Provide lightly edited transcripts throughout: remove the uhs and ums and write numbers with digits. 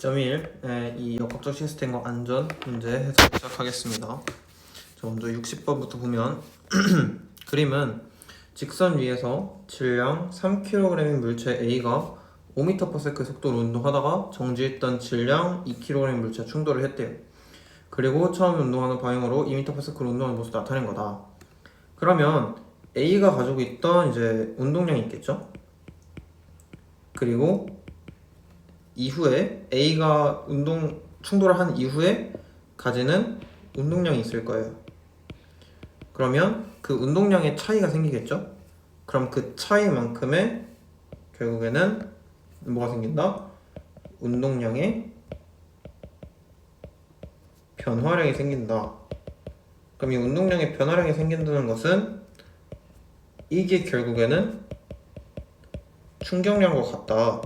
20.1의 이 역학적 시스템과 안전 문제 해석 시작하겠습니다. 자, 먼저 60번부터 보면 그림은 직선 위에서 질량 3kg인 물체 A가 5m/s 속도로 운동하다가 정지했던 질량 2kg 물체와 충돌을 했대요. 그리고 처음 운동하는 방향으로 2m/s로 운동하는 모습을 나타낸 거다. 그러면 A가 가지고 있던 이제 운동량이 있겠죠? 그리고 이후에 A가 충돌을 한 이후에 가지는 운동량이 있을 거예요. 그러면 그 운동량의 차이가 생기겠죠? 그럼 그 차이만큼의 결국에는 뭐가 생긴다? 운동량의 변화량이 생긴다. 그럼 이 운동량의 변화량이 생긴다는 것은 이게 결국에는 충격량과 같다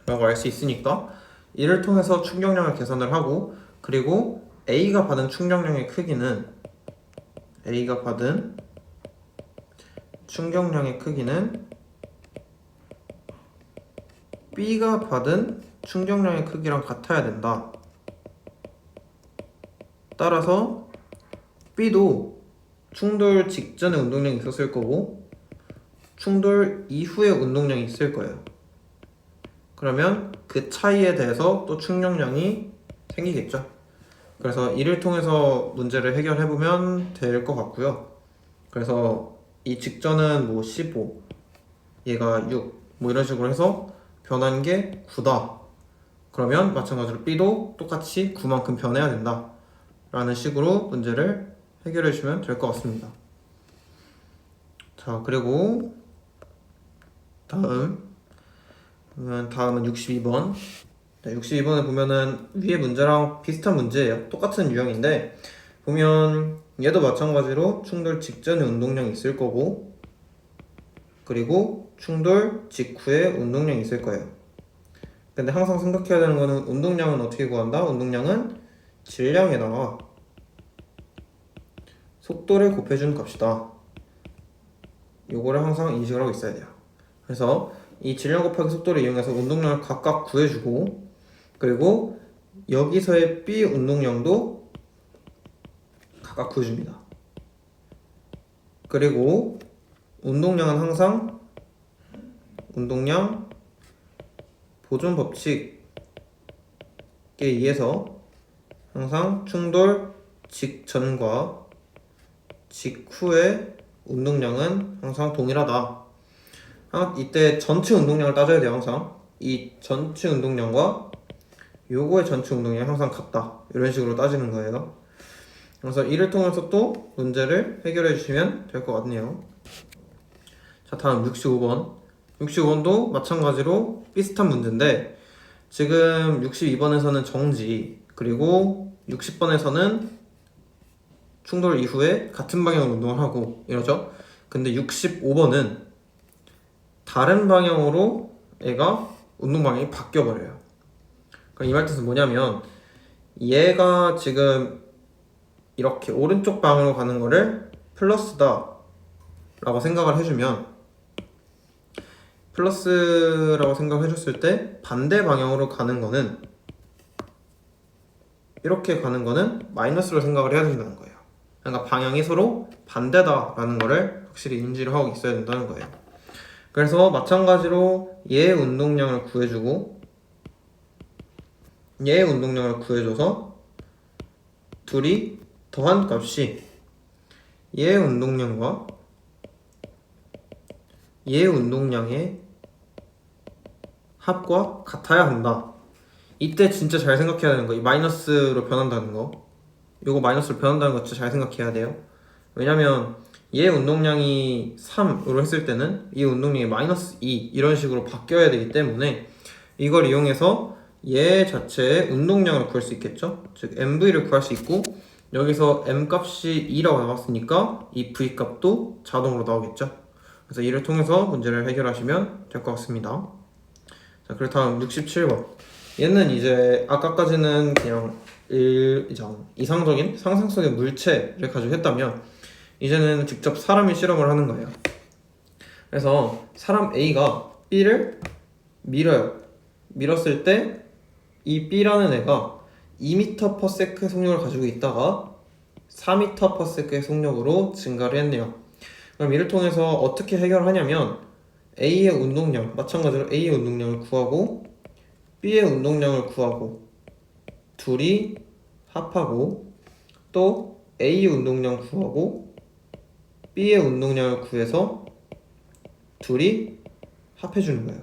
라고 알 수 있으니까 이를 통해서 충격량을 계산을 하고, 그리고 A가 받은 충격량의 크기는 B가 받은 충격량의 크기랑 같아야 된다. 따라서 B도 충돌 직전에 운동량이 있었을 거고 충돌 이후에 운동량이 있을 거예요. 그러면 그 차이에 대해서 또 충격량이 생기겠죠. 그래서 이를 통해서 문제를 해결해보면 될 것 같고요. 그래서 이 직전은 뭐 15, 얘가 6, 뭐 이런 식으로 해서 변한 게 9다. 그러면 마찬가지로 B도 똑같이 9만큼 변해야 된다 라는 식으로 문제를 해결해 주시면 될 것 같습니다. 자, 그리고 다음은 62번. 62번에 보면은 위에 문제랑 비슷한 문제예요. 똑같은 유형인데 보면 얘도 마찬가지로 충돌 직전에 운동량이 있을 거고 그리고 충돌 직후에 운동량이 있을 거예요. 근데 항상 생각해야 되는 거는 운동량은 어떻게 구한다? 운동량은 질량에다가 속도를 곱해주는 값이다. 요거를 항상 인식을 하고 있어야 돼요. 그래서 이 질량 곱하기 속도를 이용해서 운동량을 각각 구해주고, 그리고 여기서의 B 운동량도 각각 구해줍니다. 그리고 운동량은 항상 운동량 보존 법칙에 의해서 항상 충돌 직전과 직후의 운동량은 항상 동일하다. 이때 전체 운동량을 따져야 돼요. 항상 이 전체 운동량과 요거의 전체 운동량이 항상 같다. 이런 식으로 따지는 거예요. 그래서 이를 통해서 또 문제를 해결해 주시면 될 것 같네요. 자, 다음 65번. 65번도 마찬가지로 비슷한 문제인데 지금 62번에서는 정지, 그리고 60번에서는 충돌 이후에 같은 방향으로 운동을 하고 이러죠. 근데 65번은 다른 방향으로 애가 운동 방향이 바뀌어 버려요. 그럼 이 말 뜻은 뭐냐면 얘가 지금 이렇게 오른쪽 방향으로 가는 거를 플러스다 라고 생각을 해주면, 플러스라고 생각을 해줬을 때 반대 방향으로 가는 거는, 이렇게 가는 거는 마이너스로 생각을 해야 된다는 거예요. 그러니까 방향이 서로 반대다 라는 거를 확실히 인지를 하고 있어야 된다는 거예요. 그래서 마찬가지로 얘의 운동량을 구해주고 얘의 운동량을 구해줘서 둘이 더한 값이 얘의 운동량과 얘의 운동량의 합과 같아야 한다. 이때 진짜 잘 생각해야 되는 거, 이 마이너스로 변한다는 거, 요거 마이너스로 변한다는 거 진짜 잘 생각해야 돼요. 왜냐면 얘 운동량이 3으로 했을 때는 이 운동량이 마이너스 2 이런 식으로 바뀌어야 되기 때문에 이걸 이용해서 얘 자체의 운동량을 구할 수 있겠죠. 즉 MV를 구할 수 있고, 여기서 M 값이 2라고 나왔으니까 이 V 값도 자동으로 나오겠죠. 그래서 이를 통해서 문제를 해결하시면 될 것 같습니다. 자, 그리고 다음 67번. 얘는 이제 아까까지는 그냥 이상적인 상상 속의 물체를 가지고 했다면 이제는 직접 사람이 실험을 하는 거예요. 그래서 사람 A가 B를 밀어요. 밀었을 때 이 B라는 애가 2m/s 속력을 가지고 있다가 4m/s의 속력으로 증가를 했네요. 그럼 이를 통해서 어떻게 해결하냐면 A의 운동량, 마찬가지로 A의 운동량을 구하고 B의 운동량을 구하고 둘이 합하고 또 A의 운동량 구하고 B의 운동량을 구해서 둘이 합해주는 거예요.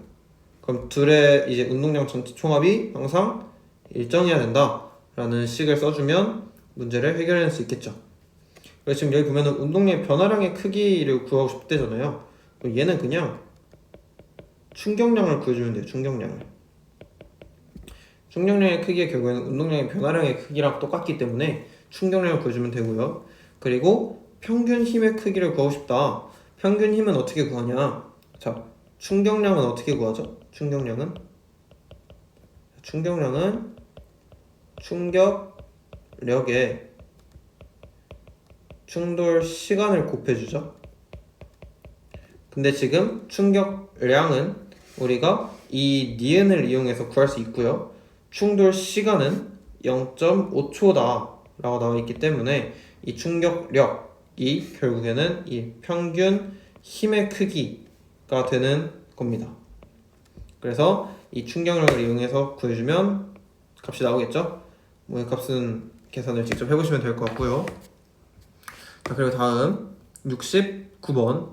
그럼 둘의 이제 운동량 전체 총합이 항상 일정해야 된다 라는 식을 써주면 문제를 해결해낼 수 있겠죠. 그래서 지금 여기 보면은 운동량의 변화량의 크기를 구하고 싶대잖아요. 그럼 얘는 그냥 충격량을 구해주면 돼요. 충격량의 크기가 결국에는 운동량의 변화량의 크기랑 똑같기 때문에 충격량을 구해주면 되고요. 그리고 평균 힘의 크기를 구하고 싶다. 평균 힘은 어떻게 구하냐? 자, 충격량은 어떻게 구하죠? 충격량은 충격력의 충돌 시간을 곱해주죠. 근데 지금 충격량은 우리가 이 니은을 이용해서 구할 수 있고요. 충돌 시간은 0.5초다 라고 나와 있기 때문에 이 충격력이 결국에는 이 평균 힘의 크기가 되는 겁니다. 그래서 이 충격력을 이용해서 구해주면 값이 나오겠죠? 뭐 이 값은 계산을 직접 해보시면 될 것 같고요. 자, 그리고 다음 69번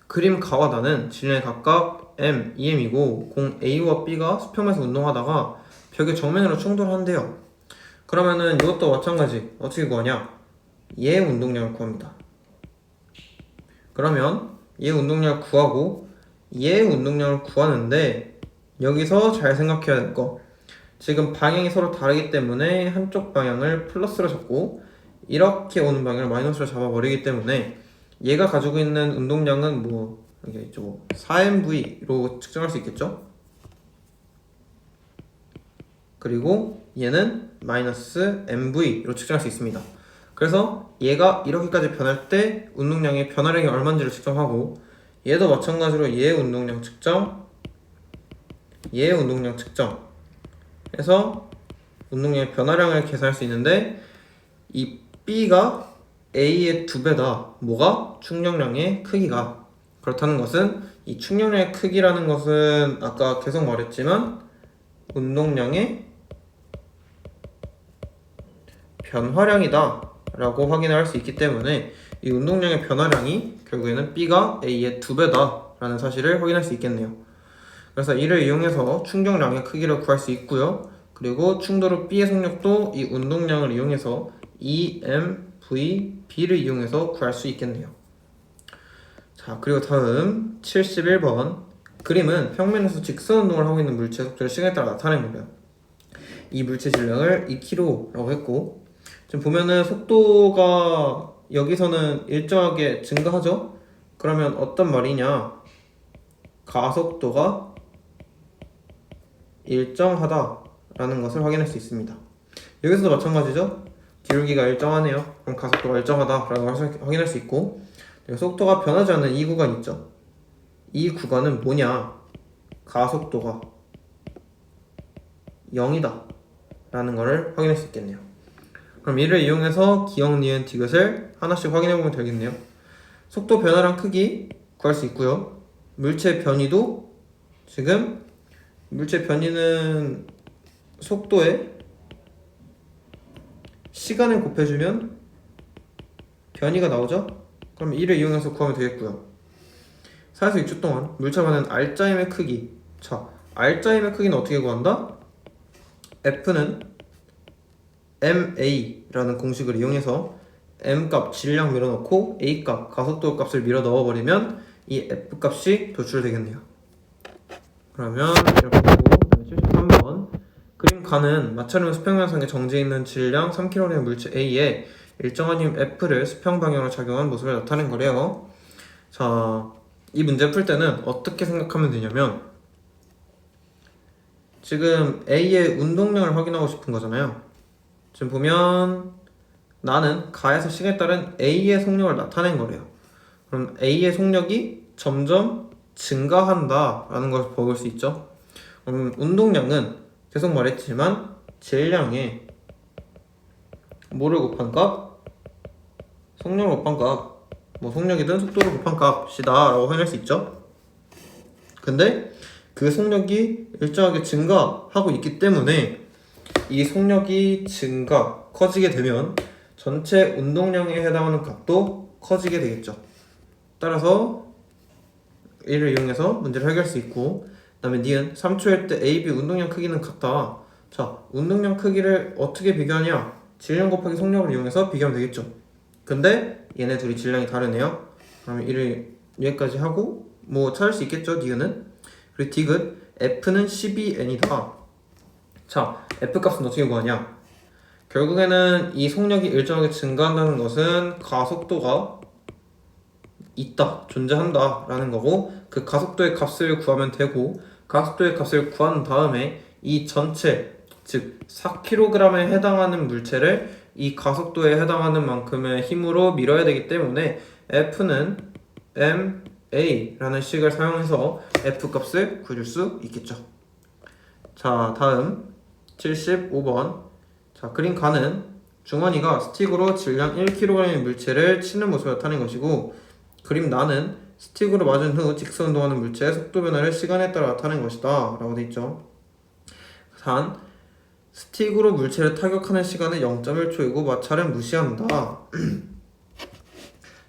그림 가와 나는 질량이 각각 m, 2m이고 공 A와 B가 수평에서 운동하다가 벽의 정면으로 충돌한대요. 그러면은 이것도 마찬가지 어떻게 구하냐? 얘의 운동량을 구합니다. 그러면 얘의 운동량을 구하고 얘의 운동량을 구하는데 여기서 잘 생각해야 될 거, 지금 방향이 서로 다르기 때문에 한쪽 방향을 플러스로 잡고 이렇게 오는 방향을 마이너스로 잡아버리기 때문에 얘가 가지고 있는 운동량은 뭐 이게 있죠, 4mv로 측정할 수 있겠죠. 그리고 얘는 마이너스 mv로 측정할 수 있습니다. 그래서 얘가 이렇게까지 변할 때 운동량의 변화량이 얼마인지를 측정하고 얘도 마찬가지로 얘의 운동량 측정, 얘의 운동량 측정 해서 운동량의 변화량을 계산할 수 있는데 이 B가 A의 2배다. 뭐가? 충격량의 크기가. 그렇다는 것은 이 충격량의 크기라는 것은 아까 계속 말했지만 운동량의 변화량이다 라고 확인할 수 있기 때문에 이 운동량의 변화량이 결국에는 B가 A의 2배다 라는 사실을 확인할 수 있겠네요. 그래서 이를 이용해서 충격량의 크기를 구할 수 있고요. 그리고 충돌 후 B의 속력도 이 운동량을 이용해서 EMVB를 이용해서 구할 수 있겠네요. 자, 그리고 다음 71번 그림은 평면에서 직선 운동을 하고 있는 물체의 속도를 시간에 따라 나타낸 거예요. 이 물체 질량을 2kg라고 했고 지금 보면은 속도가 여기서는 일정하게 증가하죠? 그러면 어떤 말이냐? 가속도가 일정하다라는 것을 확인할 수 있습니다. 여기서도 마찬가지죠? 기울기가 일정하네요. 그럼 가속도가 일정하다라는 걸 확인할 수 있고 속도가 변하지 않는 이 구간 있죠? 이 구간은 뭐냐? 가속도가 0이다 라는 것을 확인할 수 있겠네요. 그럼 이를 이용해서 기억, 니은, 디귿을 하나씩 확인해 보면 되겠네요. 속도 변화량 크기 구할 수 있고요. 물체 변이도 지금 물체 변이는 속도에 시간을 곱해주면 변이가 나오죠? 그럼 이를 이용해서 구하면 되겠고요. 4에서 6초 동안 물체가 가는 R자임의 크기. 자, R자임의 크기는 어떻게 구한다? F는 MA라는 공식을 이용해서 M값 질량 밀어넣고 A값 가속도 값을 밀어 넣어버리면 이 F값이 도출되겠네요. 그러면 이렇게 되고 73번 그림 가는 마찰이면 수평면상에 정지해 있는 질량 3kg의 물체 A에 일정한 힘 F를 수평 방향으로 작용한 모습을 나타낸 거래요. 자, 이 문제 풀 때는 어떻게 생각하면 되냐면 지금 A의 운동량을 확인하고 싶은 거잖아요. 지금 보면 나는 가에서 시간에 따른 A의 속력을 나타낸 거래요. 그럼 A의 속력이 점점 증가한다 라는 것을 볼 수 있죠. 그럼 운동량은 계속 말했지만 질량에 뭐를 곱한 값? 속력을 곱한 값. 뭐 속력이든 속도를 곱한 값이다 라고 확인할 수 있죠. 근데 그 속력이 일정하게 증가하고 있기 때문에 이 속력이 커지게 되면 전체 운동량에 해당하는 값도 커지게 되겠죠. 따라서 이를 이용해서 문제를 해결할 수 있고, 그 다음에 니은 3초일 때 A, B 운동량 크기는 같다. 자, 운동량 크기를 어떻게 비교하냐? 질량 곱하기 속력을 이용해서 비교하면 되겠죠. 근데 얘네 둘이 질량이 다르네요. 그러면 이를 여기까지 하고 뭐 찾을 수 있겠죠, 니은은. 그리고 디귿 F는 12N이다. 자, F 값은 어떻게 구하냐? 결국에는 이 속력이 일정하게 증가한다는 것은 가속도가 있다, 존재한다 라는 거고, 그 가속도의 값을 구하면 되고, 가속도의 값을 구한 다음에 이 전체, 즉 4kg에 해당하는 물체를 이 가속도에 해당하는 만큼의 힘으로 밀어야 되기 때문에 F는 ma 라는 식을 사용해서 F 값을 구해줄 수 있겠죠. 자, 다음 75번. 자, 그림 가는 주머니가 스틱으로 질량 1kg의 물체를 치는 모습을 나타낸 것이고, 그림 나는 스틱으로 맞은 후 직선 운동하는 물체의 속도 변화를 시간에 따라 나타낸 것이다 라고 되어 있죠. 단, 스틱으로 물체를 타격하는 시간은 0.1초이고 마찰은 무시한다.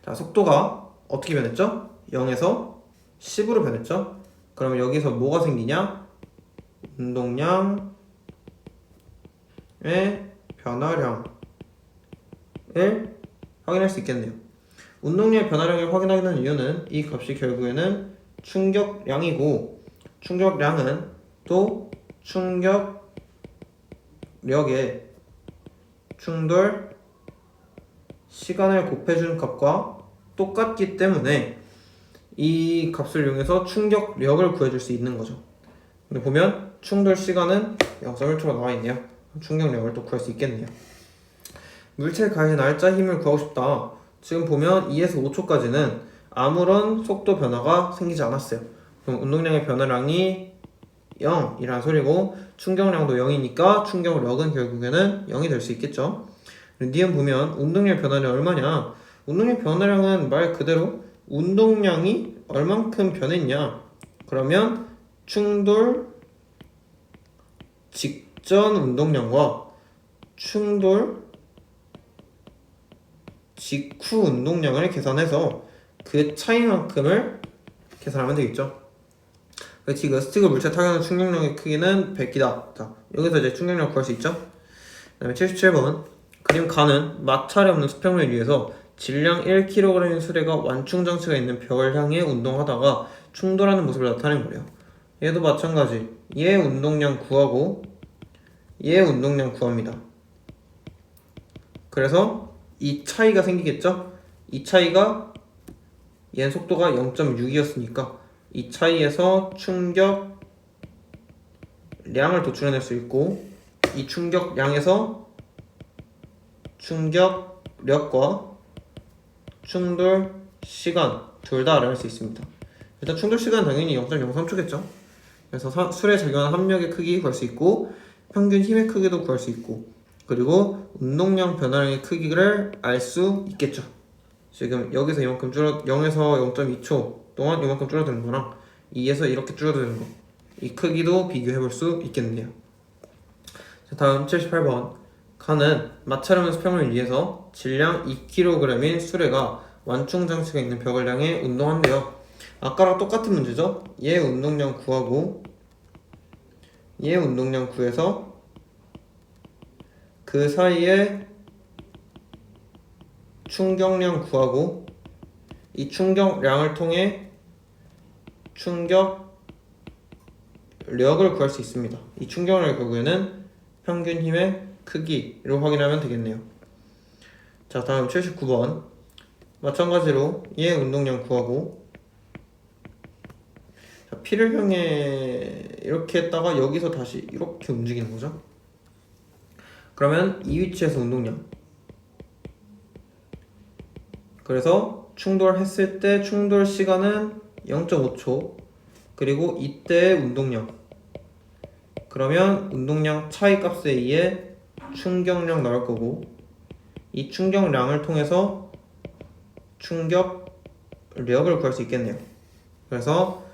자, 속도가 어떻게 변했죠? 0에서 10으로 변했죠? 그러면 여기서 뭐가 생기냐? 운동량의 변화량을 확인할 수 있겠네요. 운동량의 변화량을 확인하는 이유는 이 값이 결국에는 충격량이고, 충격량은 또 충격력의 충돌 시간을 곱해주는 값과 똑같기 때문에 이 값을 이용해서 충격력을 구해줄 수 있는 거죠. 근데 보면 충돌 시간은 0.1초가 나와있네요. 충격력을 또 구할 수 있겠네요. 물체 가해 날짜 힘을 구하고 싶다. 지금 보면 2에서 5초까지는 아무런 속도 변화가 생기지 않았어요. 그럼 운동량의 변화량이 0이라는 소리고, 충격량도 0이니까 충격력은 결국에는 0이 될 수 있겠죠. 니은 보면 운동량 변화량이 얼마냐? 운동량 변화량은 말 그대로 운동량이 얼만큼 변했냐? 그러면 충돌 직전 운동량과 충돌 직후 운동량을 계산해서 그 차이만큼을 계산하면 되겠죠. 지금 스틱을 물체 타격하는 충격력의 크기는 100이다. 자, 여기서 이제 충격력 구할 수 있죠. 그 다음에 77번. 그림 가는 마찰이 없는 수평을 위해서 질량 1kg의 수레가 완충 장치가 있는 벽을 향해 운동하다가 충돌하는 모습을 나타낸 거래요. 얘도 마찬가지. 얘 운동량 구하고 얘 운동량 구합니다. 그래서 이 차이가 생기겠죠? 이 차이가 얘 속도가 0.6이었으니까 이 차이에서 충격량을 도출해낼 수 있고, 이 충격량에서 충격력과 충돌 시간 둘 다 알아낼 수 있습니다. 일단 충돌 시간 당연히 0.03초겠죠. 그래서 수레에 작용하는 합력의 크기 구할 수 있고, 평균 힘의 크기도 구할 수 있고, 그리고 운동량 변화량의 크기를 알 수 있겠죠. 지금 여기서 이만큼 0에서 0.2초 동안 이만큼 줄어드는 거랑 2에서 이렇게 줄어드는 거, 이 크기도 비교해 볼 수 있겠네요. 자, 다음 78번. 칸은 마찰 없는 수평을 위해서 질량 2kg인 수레가 완충 장치가 있는 벽을 향해 운동한대요. 아까랑 똑같은 문제죠. 얘 운동량 구하고 얘 운동량 구해서 그 사이에 충격량 구하고, 이 충격량을 통해 충격력을 구할 수 있습니다. 이 충격량의 결국에는 평균 힘의 크기로 확인하면 되겠네요. 자, 다음 79번. 마찬가지로 얘 운동량 구하고, 자, P를 향해 이렇게 했다가 여기서 다시 이렇게 움직이는 거죠. 그러면 이 위치에서 운동량, 그래서 충돌했을 때 충돌 시간은 0.5초, 그리고 이때의 운동량, 그러면 운동량 차이 값에 의해 충격량 나올 거고, 이 충격량을 통해서 충격력을 구할 수 있겠네요. 그래서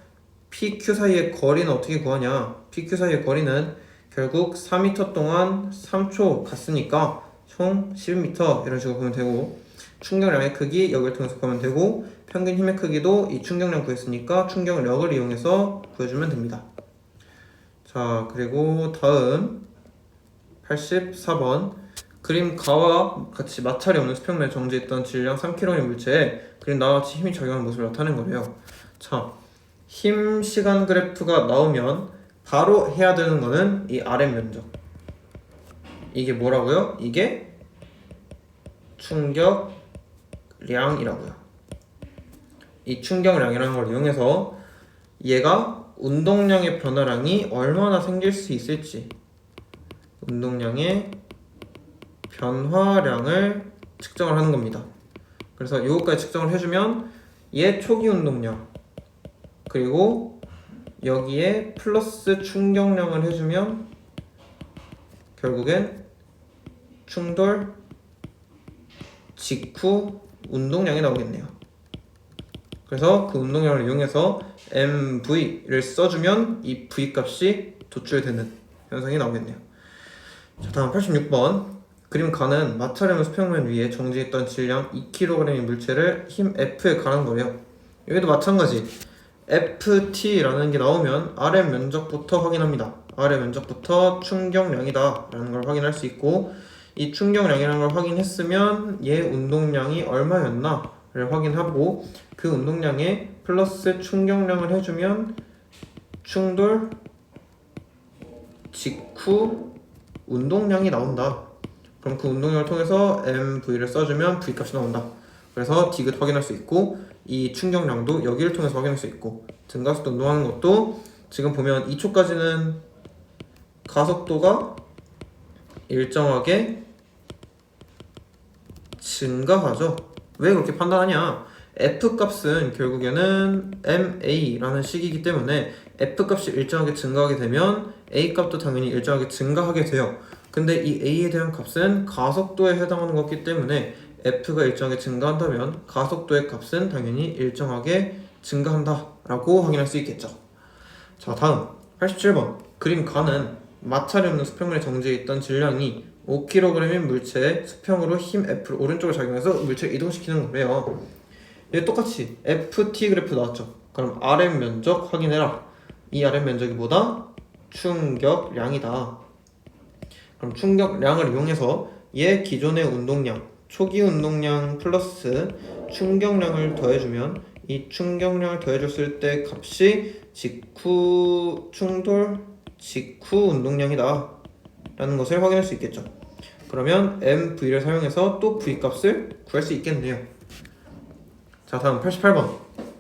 PQ 사이의 거리는 어떻게 구하냐? PQ 사이의 거리는 결국 4m 동안 3초 갔으니까 총 11m 이런 식으로 보면 되고, 충격량의 크기 여기를 통해서 구하면 되고, 평균 힘의 크기도 이 충격량 구했으니까 충격력을 이용해서 구해주면 됩니다. 자, 그리고 다음 84번 그림 가와 같이 마찰이 없는 수평면에 정지했던 질량 3kg의 물체에 그림 나와 같이 힘이 작용하는 모습을 나타낸 거래요. 자, 힘 시간 그래프가 나오면 바로 해야 되는 거는 이 RM 면적. 이게 뭐라고요? 이게 충격량이라고요. 이 충격량이라는 걸 이용해서 얘가 운동량의 변화량이 얼마나 생길 수 있을지, 운동량의 변화량을 측정을 하는 겁니다. 그래서 이것까지 측정을 해주면 얘 초기 운동량, 그리고 여기에 플러스 충격량을 해주면 결국엔 충돌 직후 운동량이 나오겠네요. 그래서 그 운동량을 이용해서 MV를 써주면 이 V 값이 도출되는 현상이 나오겠네요. 자, 다음 86번 그림 가는 마찰이 없는 수평면 위에 정지했던 질량 2kg의 물체를 힘 F에 가는 거예요. 여기도 마찬가지 FT라는 게 나오면 RM 면적부터 확인합니다. RM 면적부터 충격량이다 라는 걸 확인할 수 있고, 이 충격량이라는 걸 확인했으면 얘 운동량이 얼마였나 를 확인하고, 그 운동량에 플러스 충격량을 해주면 충돌 직후 운동량이 나온다. 그럼 그 운동량을 통해서 MV를 써주면 V 값이 나온다. 그래서 디귿 확인할 수 있고, 이 충격량도 여기를 통해서 확인할 수 있고, 증가속도 운동하는 것도 지금 보면 2초까지는 가속도가 일정하게 증가하죠. 왜 그렇게 판단하냐? F 값은 결국에는 MA라는 식이기 때문에 F 값이 일정하게 증가하게 되면 A 값도 당연히 일정하게 증가하게 돼요. 근데 이 A에 대한 값은 가속도에 해당하는 거기 때문에 F가 일정하게 증가한다면 가속도의 값은 당연히 일정하게 증가한다 라고 확인할 수 있겠죠. 자, 다음 87번 그림 가는 마찰이 없는 수평면에 정지해 있던 질량이 5kg인 물체에 수평으로 힘 F를 오른쪽으로 작용해서 물체를 이동시키는 거래요. 얘 똑같이 FT 그래프 나왔죠. 그럼 RM 면적 확인해라. 이 RM 면적이 뭐다? 충격량이다. 그럼 충격량을 이용해서 얘 기존의 운동량, 초기 운동량 플러스 충격량을 더해주면 이 충격량을 더해줬을 때 값이 직후 충돌 직후 운동량이다 라는 것을 확인할 수 있겠죠. 그러면 MV를 사용해서 또 V 값을 구할 수 있겠네요. 자, 다음 88번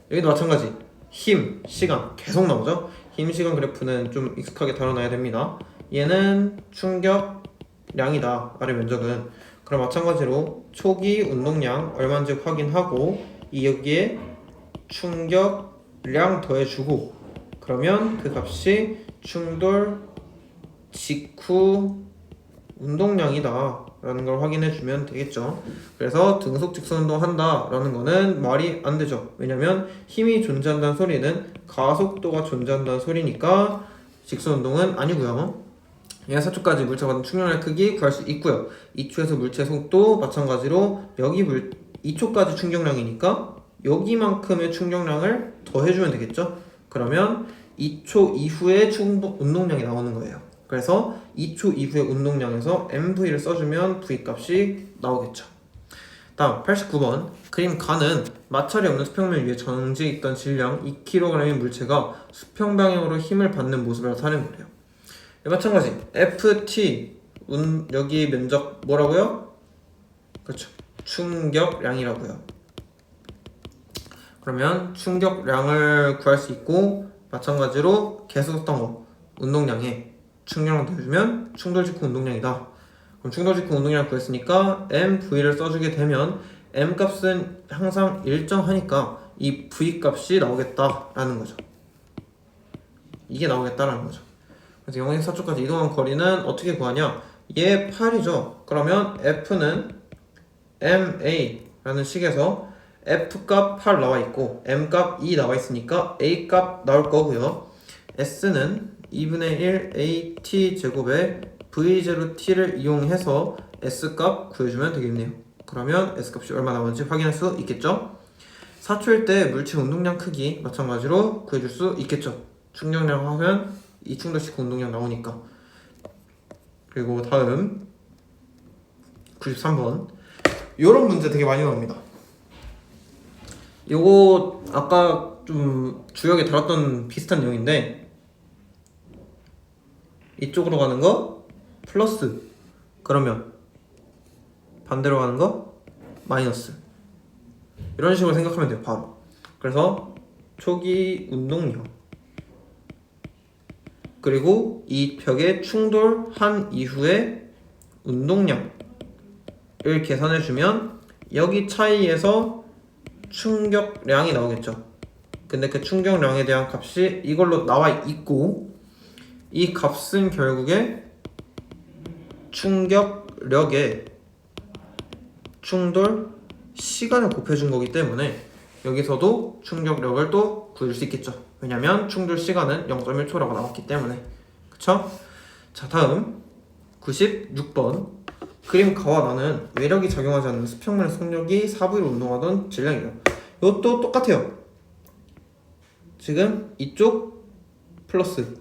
여기도 마찬가지 힘, 시간 계속 나오죠. 힘, 시간 그래프는 좀 익숙하게 다뤄놔야 됩니다. 얘는 충격량이다 아래 면적은. 그럼 마찬가지로 초기 운동량 얼마인지 확인하고 이 여기에 충격량 더해주고, 그러면 그 값이 충돌 직후 운동량이다 라는 걸 확인해주면 되겠죠. 그래서 등속 직선 운동 한다 라는 거는 말이 안 되죠. 왜냐면 힘이 존재한다는 소리는 가속도가 존재한다는 소리니까 직선 운동은 아니고요. 얘가 4초까지 물체가 받은 충격량의 크기 구할 수 있고요. 2초에서 물체 속도 마찬가지로 여기 2초까지 충격량이니까 여기만큼의 충격량을 더해주면 되겠죠. 그러면 2초 이후에 운동량이 나오는 거예요. 그래서 2초 이후의 운동량에서 MV를 써주면 V 값이 나오겠죠. 다음 89번 그림 가는 마찰이 없는 수평면 위에 정지해 있던 질량 2kg의 물체가 수평 방향으로 힘을 받는 모습을 나타낸 거래요. 마찬가지 FT 여기 면적 뭐라고요? 그렇죠. 충격량이라고요. 그러면 충격량을 구할 수 있고, 마찬가지로 계속 썼던 거 운동량에 충격량 더해주면 충돌 직후 운동량이다. 그럼 충돌 직후 운동량 구했으니까 MV를 써주게 되면 M 값은 항상 일정하니까 이 V 값이 나오겠다라는 거죠. 이게 나오겠다라는 거죠. 그래서 0에서 4초까지 이동한 거리는 어떻게 구하냐? 얘 8이죠. 그러면 F는 MA라는 식에서 F값 8 나와 있고 M값 2 나와 있으니까 A값 나올 거고요. S는 2분의 1 AT 제곱에 V0T를 이용해서 S값 구해주면 되겠네요. 그러면 S값이 얼마 나오는지 확인할 수 있겠죠? 4초일 때 물체 운동량 크기 마찬가지로 구해줄 수 있겠죠? 충격량 하면 이충돌식 운동량 나오니까. 그리고 다음 93번 요런 문제 되게 많이 나옵니다. 요거 아까 좀 주역에 다뤘던 비슷한 내용인데 이쪽으로 가는 거 플러스, 그러면 반대로 가는 거 마이너스, 이런 식으로 생각하면 돼요. 바로. 그래서 초기 운동량 그리고 이 벽에 충돌한 이후의 운동량을 계산해주면 여기 차이에서 충격량이 나오겠죠. 근데 그 충격량에 대한 값이 이걸로 나와 있고 이 값은 결국에 충격력에 충돌 시간을 곱해준 거기 때문에 여기서도 충격력을 또 구할 수 있겠죠. 왜냐면 충돌 시간은 0.1초라고 나왔기 때문에. 그쵸? 자, 다음 96번 그림 가와 나는 외력이 작용하지 않는 수평면의 속력이 4V로 운동하던 질량이다. 이것도 똑같아요. 지금 이쪽 플러스,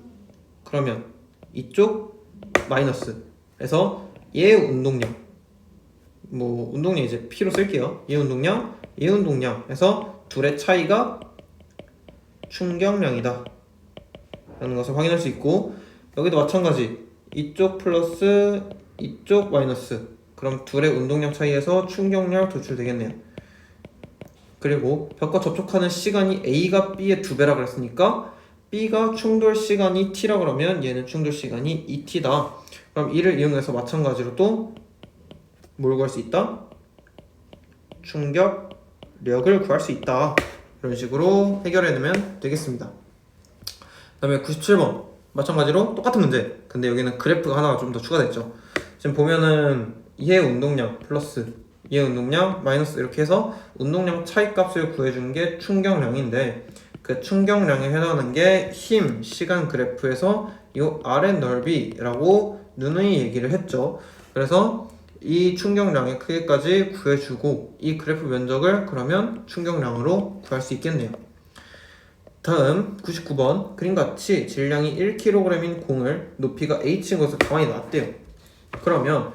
그러면 이쪽 마이너스. 그래서 얘 운동량, 뭐 운동량 이제 P로 쓸게요. 얘 운동량, 얘 운동량 해서 둘의 차이가 충격량이다 라는 것을 확인할 수 있고, 여기도 마찬가지 이쪽 플러스 이쪽 마이너스, 그럼 둘의 운동량 차이에서 충격량 도출되겠네요. 그리고 벽과 접촉하는 시간이 A가 B의 2배라 그랬으니까 B가 충돌 시간이 T라 그러면 얘는 충돌 시간이 2T다. 그럼 이를 이용해서 마찬가지로 또 뭘 구할 수 있다? 충격력을 구할 수 있다. 이런 식으로 해결해내면 되겠습니다. 그 다음에 97번 마찬가지로 똑같은 문제, 근데 여기는 그래프가 하나가 좀 더 추가됐죠. 지금 보면은 얘 운동량 플러스 얘 운동량 마이너스 이렇게 해서 운동량 차이값을 구해주는 게 충격량인데, 그 충격량에 해당하는 게 힘, 시간 그래프에서 이 아래 넓이라고 누누이 얘기를 했죠. 그래서 이 충격량의 크기까지 구해주고 이 그래프 면적을 그러면 충격량으로 구할 수 있겠네요. 다음 99번 그림같이 질량이 1kg인 공을 높이가 h인 것을 가만히 놨대요. 그러면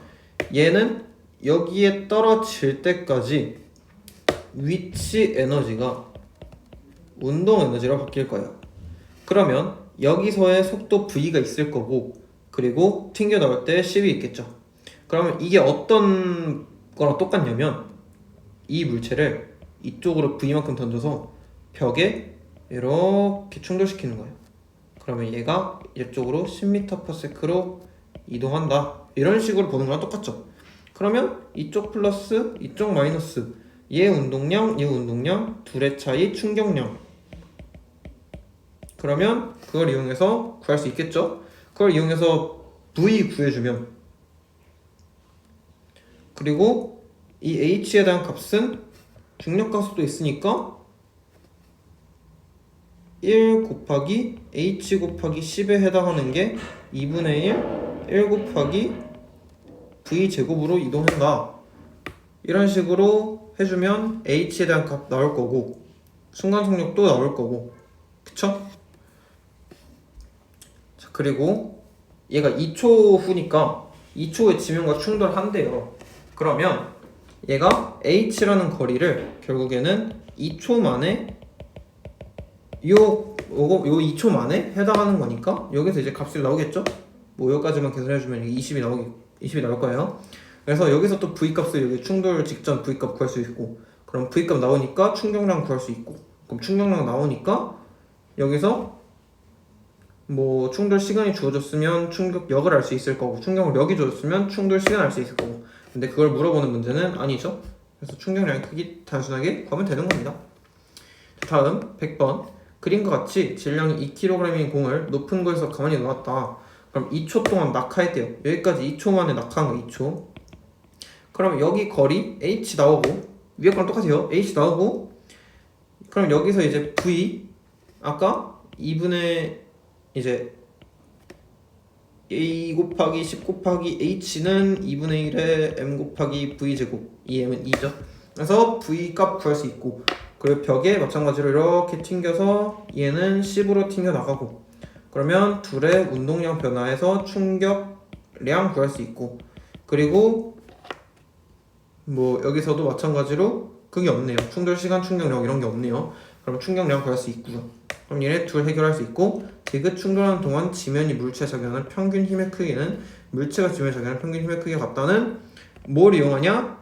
얘는 여기에 떨어질 때까지 위치 에너지가 운동 에너지로 바뀔 거예요. 그러면 여기서의 속도 V가 있을 거고, 그리고 튕겨 나올 때 10이 있겠죠. 그러면 이게 어떤 거랑 똑같냐면 이 물체를 이쪽으로 V만큼 던져서 벽에 이렇게 충돌시키는 거예요. 그러면 얘가 이쪽으로 10m/s로 이동한다. 이런 식으로 보는 거랑 똑같죠. 그러면 이쪽 플러스 이쪽 마이너스, 얘 운동량 얘 운동량 둘의 차이 충격량, 그러면 그걸 이용해서 구할 수 있겠죠. 그걸 이용해서 V 구해주면, 그리고 이 H에 대한 값은 중력가속도 있으니까 1 곱하기 H 곱하기 10에 해당하는 게 2분의 1 곱하기 V 제곱으로 이동한다. 이런 식으로 해주면 H에 대한 값 나올 거고 순간속력도 나올 거고, 그쵸? 자, 그리고 얘가 2초 후니까 2초의 지면과 충돌한대요. 그러면 얘가 H라는 거리를 결국에는 2초 만에 요 2초 만에 해당하는 거니까 여기서 이제 값이 나오겠죠? 뭐 여기까지만 계산해주면 20이 나올 거예요. 그래서 여기서 또 V값을 여기 충돌 직전 V값 구할 수 있고, 그럼 V값 나오니까 충격량 구할 수 있고, 그럼 충격량 나오니까 여기서 뭐 충돌 시간이 주어졌으면 충격력을 알 수 있을 거고, 충격력이 주어졌으면 충돌 시간을 알 수 있을 거고, 근데 그걸 물어보는 문제는 아니죠. 그래서 충격량의 크기 단순하게 구하면 되는 겁니다. 다음 100번 그림과 같이 질량이 2kg인 공을 높은 곳에서 가만히 놓았다. 그럼 2초 동안 낙하했대요. 여기까지 2초 만에 낙하한 거 2초. 그럼 여기 거리 h 나오고 위에 거랑 똑같아요. h 나오고 그럼 여기서 이제 v 아까 2분의 이제 a 곱하기 10 곱하기 h는 2분의 1에 m 곱하기 v 제곱 이 m은 2죠. 그래서 v 값 구할 수 있고 그리고 벽에 마찬가지로 이렇게 튕겨서 얘는 10으로 튕겨 나가고 그러면 둘의 운동량 변화해서 충격량 구할 수 있고 그리고 뭐 여기서도 마찬가지로 그게 없네요. 충돌 시간, 충격력 이런 게 없네요. 그럼 충격량 구할 수 있고요. 그럼 얘네 둘 해결할 수 있고 디귿 충돌하는 동안 지면이 물체에 작용하는 평균 힘의 크기는 물체가 지면에 작용하는 평균 힘의 크기가 같다는 뭘 이용하냐?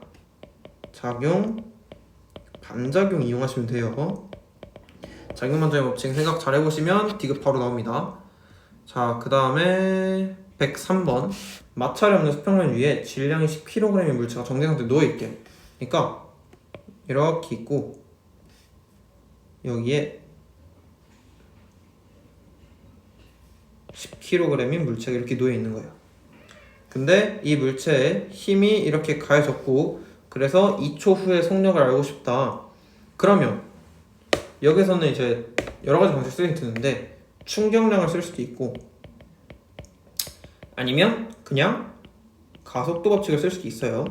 반작용 이용하시면 돼요. 작용반작용 법칙 생각 잘 해보시면 디귿 바로 나옵니다. 자, 그 다음에 103번 마찰이 없는 수평면 위에 질량이 10kg의 물체가 정지 상태에 누워있게. 그러니까 이렇게 있고 여기에 10kg인 물체가 이렇게 놓여있는 거예요. 근데 이 물체에 힘이 이렇게 가해졌고 그래서 2초 후에 속력을 알고 싶다. 그러면 여기서는 이제 여러가지 방식 쓰기 드는데 충격량을 쓸 수도 있고 아니면 그냥 가속도 법칙을 쓸 수도 있어요.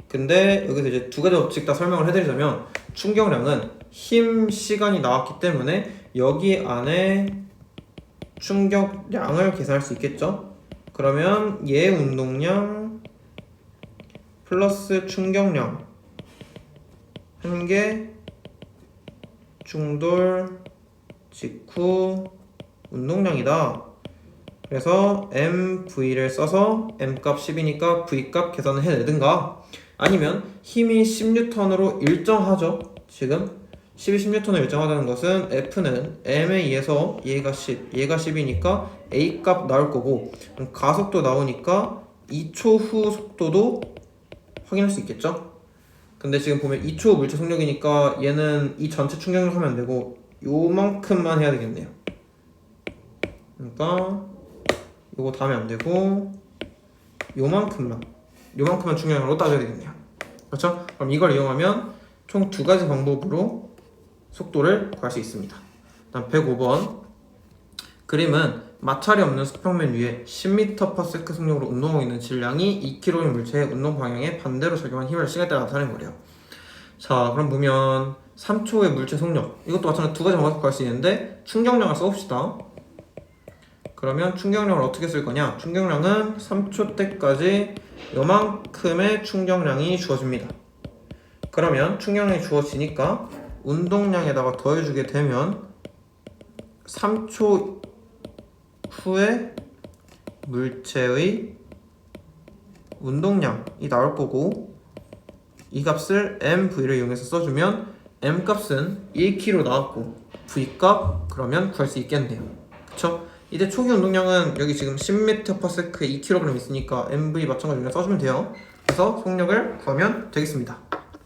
근데 여기서 이제 두 가지 법칙 다 설명을 해드리자면 충격량은 힘 시간이 나왔기 때문에 여기 안에 충격량을 계산할 수 있겠죠. 그러면 얘 운동량 플러스 충격량 한 개 충돌 직후 운동량이다. 그래서 MV를 써서 M값 10이니까 V값 계산을 해내든가 아니면 힘이 10N으로 일정하죠. 지금 10이 10N으로 일정하다는 것은 F는 M에 의해서 얘가 10, 얘가 10이니까 A값 나올 거고 가속도 나오니까 2초 후 속도도 확인할 수 있겠죠. 근데 지금 보면 2초 물체 속력이니까 얘는 이 전체 충격을 하면 안 되고 요만큼만 해야 되겠네요. 그러니까 요거 다 하면 안 되고 요만큼만 충격량으로 따져야 되겠네요. 그렇죠? 그럼 이걸 이용하면 총 두 가지 방법으로 속도를 구할 수 있습니다. 다음 105번 그림은 마찰이 없는 수평면 위에 10m/s 속력으로 운동하고 있는 질량이 2kg의 물체의 운동 방향에 반대로 적용한 힘을 시간에 따라 나타내는 거래요. 자, 그럼 보면 3초의 물체 속력 이것도 마찬가지로 두 가지 방법으로 구할 수 있는데 충격량을 써봅시다. 그러면 충격량을 어떻게 쓸 거냐? 충격량은 3초 때까지 요만큼의 충격량이 주어집니다. 그러면 충격량이 주어지니까 운동량에다가 더해주게 되면 3초 후에 물체의 운동량이 나올 거고 이 값을 MV를 이용해서 써주면 M 값은 1kg 나왔고 V 값 그러면 구할 수 있겠네요. 그쵸? 이제 초기 운동량은 여기 지금 10m/s에 2kg 있으니까 MV 마찬가지로 써주면 돼요. 그래서 속력을 구하면 되겠습니다.